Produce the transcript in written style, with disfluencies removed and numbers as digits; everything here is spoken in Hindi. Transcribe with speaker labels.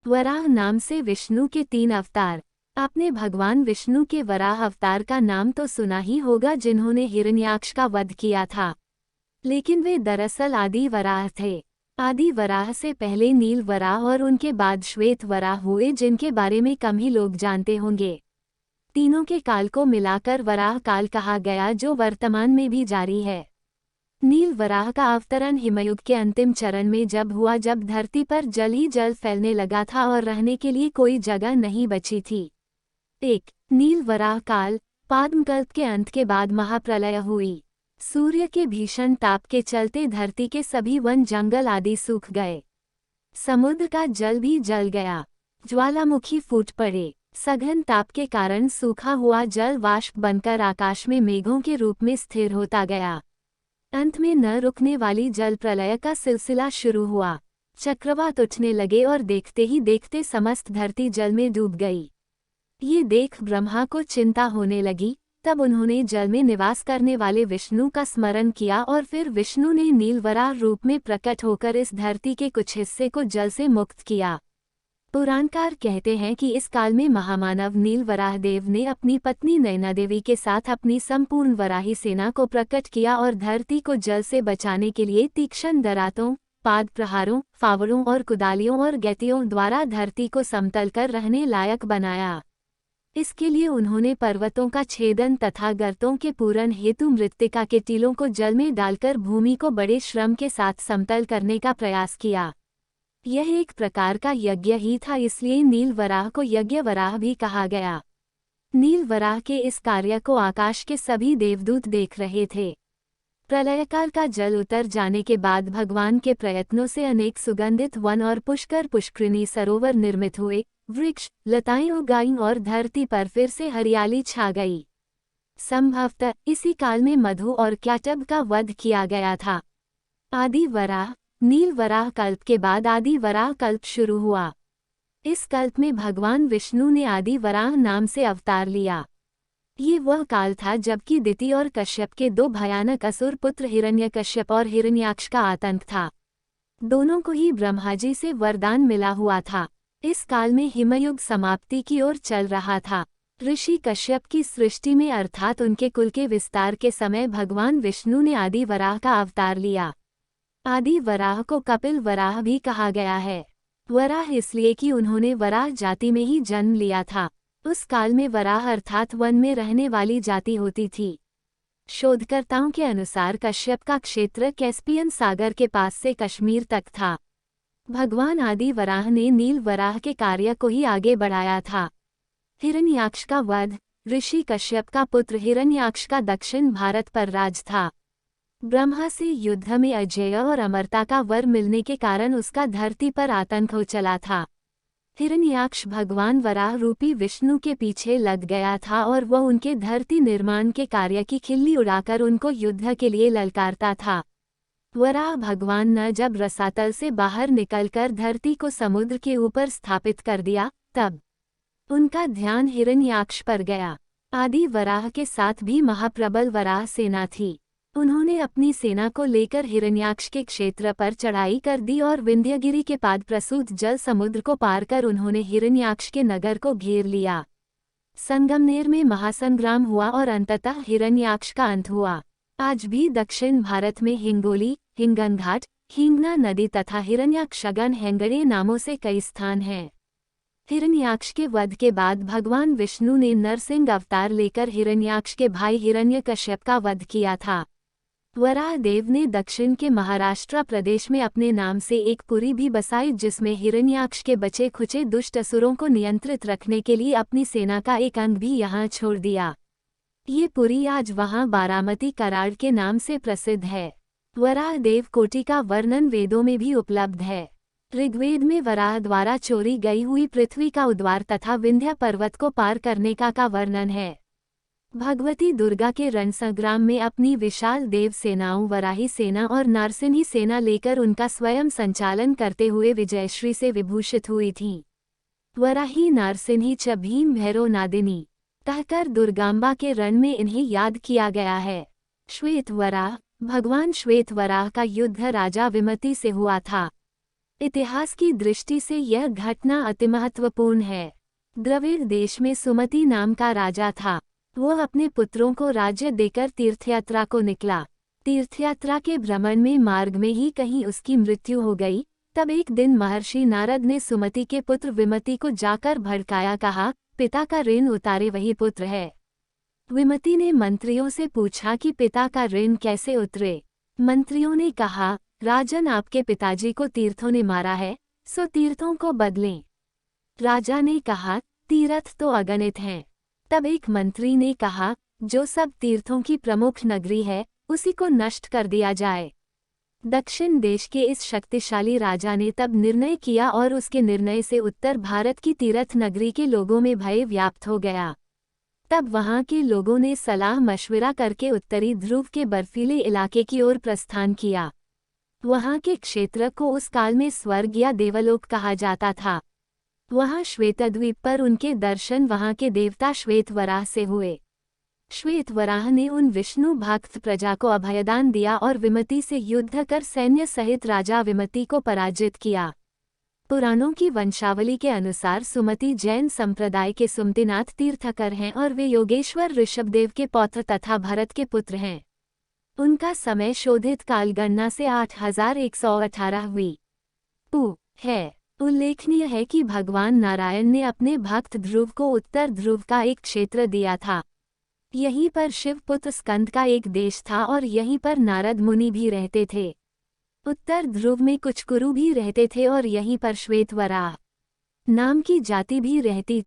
Speaker 1: वराह नाम से विष्णु के 3 अवतार। आपने भगवान विष्णु के वराह अवतार का नाम तो सुना ही होगा, जिन्होंने हिरण्याक्ष का वध किया था। लेकिन वे दरअसल आदि वराह थे। आदि वराह से पहले नील वराह और उनके बाद श्वेत वराह हुए, जिनके बारे में कम ही लोग जानते होंगे। तीनों के काल को मिलाकर वराह काल कहा गया, जो वर्तमान में भी जारी है। नील वराह का अवतरण हिमयुग के अंतिम चरण में जब हुआ, जब धरती पर जल ही जल फैलने लगा था और रहने के लिए कोई जगह नहीं बची थी। 1. नील वराह काल। पाद्मकल्प के अंत के बाद महाप्रलय हुई। सूर्य के भीषण ताप के चलते धरती के सभी वन जंगल आदि सूख गए। समुद्र का जल भी जल गया। ज्वालामुखी फूट पड़े। सघन ताप के कारण सूखा हुआ जल वाष्प बनकर आकाश में मेघों के रूप में स्थिर होता गया। अंत में न रुकने वाली जल प्रलय का सिलसिला शुरू हुआ। चक्रवात उठने लगे और देखते ही देखते समस्त धरती जल में डूब गई। ये देख ब्रह्मा को चिंता होने लगी। तब उन्होंने जल में निवास करने वाले विष्णु का स्मरण किया और फिर विष्णु ने नीलवराह रूप में प्रकट होकर इस धरती के कुछ हिस्से को जल से मुक्त किया। पुराणकार कहते हैं कि इस काल में महामानव नीलवराह देव ने अपनी पत्नी नैना देवी के साथ अपनी संपूर्ण वराही सेना को प्रकट किया और धरती को जल से बचाने के लिए तीक्ष्ण दरातों, पाद प्रहारों, फावड़ों और कुदालियों और गैतियों द्वारा धरती को समतल कर रहने लायक बनाया। इसके लिए उन्होंने पर्वतों का छेदन तथा गर्तों के पूरण हेतु मृत्तिका के टीलों को जल में डालकर भूमि को बड़े श्रम के साथ समतल करने का प्रयास किया। यह एक प्रकार का यज्ञ ही था, इसलिए नीलवराह को यज्ञवराह भी कहा गया। नीलवराह के इस कार्य को आकाश के सभी देवदूत देख रहे थे। प्रलयकाल का जल उतर जाने के बाद भगवान के प्रयत्नों से अनेक सुगंधित वन और पुष्कर पुष्करिणी सरोवर निर्मित हुए। वृक्ष, लताएं उगाईं और धरती पर फिर से हरियाली छा गई। संभवतः इसी काल में मधु और क्याटब का वध किया गया था। आदि वराह। नील वराह कल्प के बाद आदि वराह कल्प शुरू हुआ। इस कल्प में भगवान विष्णु ने आदि वराह नाम से अवतार लिया। ये वह काल था जबकि दिति और कश्यप के 2 भयानक असुर पुत्र हिरण्यकश्यप और हिरण्याक्ष का आतंक था। दोनों को ही ब्रह्माजी से वरदान मिला हुआ था। इस काल में हिमयुग समाप्ति की ओर चल रहा था। ऋषि कश्यप की सृष्टि में अर्थात उनके कुल के विस्तार के समय भगवान विष्णु ने आदि वराह का अवतार लिया। आदि वराह को कपिल वराह भी कहा गया है। वराह इसलिए कि उन्होंने वराह जाति में ही जन्म लिया था। उस काल में वराह अर्थात वन में रहने वाली जाति होती थी। शोधकर्ताओं के अनुसार कश्यप का क्षेत्र कैस्पियन सागर के पास से कश्मीर तक था। भगवान आदि वराह ने नील वराह के कार्य को ही आगे बढ़ाया था। हिरण्याक्ष का वध। ऋषि कश्यप का पुत्र हिरण्याक्ष का दक्षिण भारत पर राज था। ब्रह्मा से युद्ध में अजय और अमरता का वर मिलने के कारण उसका धरती पर आतंक हो चला था। हिरण्याक्ष भगवान वराह रूपी विष्णु के पीछे लग गया था और वह उनके धरती निर्माण के कार्य की खिल्ली उड़ाकर उनको युद्ध के लिए ललकारता था। वराह भगवान ने जब रसातल से बाहर निकलकर धरती को समुद्र के ऊपर स्थापित कर दिया, तब उनका ध्यान हिरण्याक्ष पर गया। आदि वराह के साथ भी महाप्रबल वराह सेना थी। उन्होंने अपनी सेना को लेकर हिरण्याक्ष के क्षेत्र पर चढ़ाई कर दी और विंध्यगिरि के पाद प्रसूत जल समुद्र को पार कर उन्होंने हिरण्याक्ष के नगर को घेर लिया। संगमनेर में महासंग्राम हुआ और अंततः हिरण्याक्ष का अंत हुआ। आज भी दक्षिण भारत में हिंगोली, हिंगनघाट, हिंगना नदी तथा हिरण्याक्षगन हेंगड़े नामों से कई स्थान हैं। हिरण्याक्ष के वध के बाद भगवान विष्णु ने नरसिंह अवतार लेकर हिरण्याक्ष के भाई हिरण्यकश्यप का वध किया था। वराह देव ने दक्षिण के महाराष्ट्र प्रदेश में अपने नाम से एक पुरी भी बसाई, जिसमें हिरण्याक्ष के बचे खुचे दुष्ट असुरों को नियंत्रित रखने के लिए अपनी सेना का एक अंग भी यहाँ छोड़ दिया। ये पुरी आज वहाँ बारामती कराड़ के नाम से प्रसिद्ध है। वराह देव कोटि का वर्णन वेदों में भी उपलब्ध है। ऋग्वेद में वराह द्वारा चोरी गई हुई पृथ्वी का उद्वार तथा विंध्य पर्वत को पार करने का वर्णन है। भगवती दुर्गा के रणसंग्राम में अपनी विशाल देव सेनाओं वराही सेना और नारसिंही सेना लेकर उनका स्वयं संचालन करते हुए विजयश्री से विभूषित हुई थीं। वराही नारसिंही च भीम भैरव नादिनी कहकर दुर्गांबा के रण में इन्हें याद किया गया है। श्वेत वराह। भगवान श्वेत वराह का युद्ध राजा विमति से हुआ था। इतिहास की दृष्टि से यह घटना अति महत्वपूर्ण है। द्रविड़ देश में सुमति नाम का राजा था। वह अपने पुत्रों को राज्य देकर तीर्थयात्रा को निकला। तीर्थयात्रा के भ्रमण में मार्ग में ही कहीं उसकी मृत्यु हो गई। तब एक दिन महर्षि नारद ने सुमति के पुत्र विमति को जाकर भड़काया, कहा, पिता का ऋण उतारे वही पुत्र है। विमति ने मंत्रियों से पूछा कि पिता का ऋण कैसे उतरे। मंत्रियों ने कहा, राजन, आपके पिताजी को तीर्थों ने मारा है, सो तीर्थों को बदलें। राजा ने कहा, तीर्थ तो अगणित हैं। तब एक मंत्री ने कहा, जो सब तीर्थों की प्रमुख नगरी है उसी को नष्ट कर दिया जाए। दक्षिण देश के इस शक्तिशाली राजा ने तब निर्णय किया और उसके निर्णय से उत्तर भारत की तीर्थ नगरी के लोगों में भय व्याप्त हो गया। तब वहां के लोगों ने सलाह मशविरा करके उत्तरी ध्रुव के बर्फीले इलाके की ओर प्रस्थान किया। वहां के क्षेत्र को उस काल में स्वर्ग या देवलोक कहा जाता था। वहां श्वेतद्वीप पर उनके दर्शन वहां के देवता श्वेतवराह से हुए। श्वेतवराह ने उन विष्णु भक्त प्रजा को अभयदान दिया और विमति से युद्ध कर सैन्य सहित राजा विमति को पराजित किया। पुराणों की वंशावली के अनुसार सुमति जैन संप्रदाय के सुमतिनाथ तीर्थकर हैं और वे योगेश्वर ऋषभदेव के पौत्र तथा भरत के पुत्र हैं। उनका समय शोधित कालगणना से 8118 है। उल्लेखनीय है कि भगवान नारायण ने अपने भक्त ध्रुव को उत्तर ध्रुव का एक क्षेत्र दिया था। यहीं पर शिवपुत्र स्कंद का एक देश था और यहीं पर नारद मुनि भी रहते थे। उत्तर ध्रुव में कुछ कुरु भी रहते थे और यहीं पर श्वेतवराह नाम की जाति भी रहती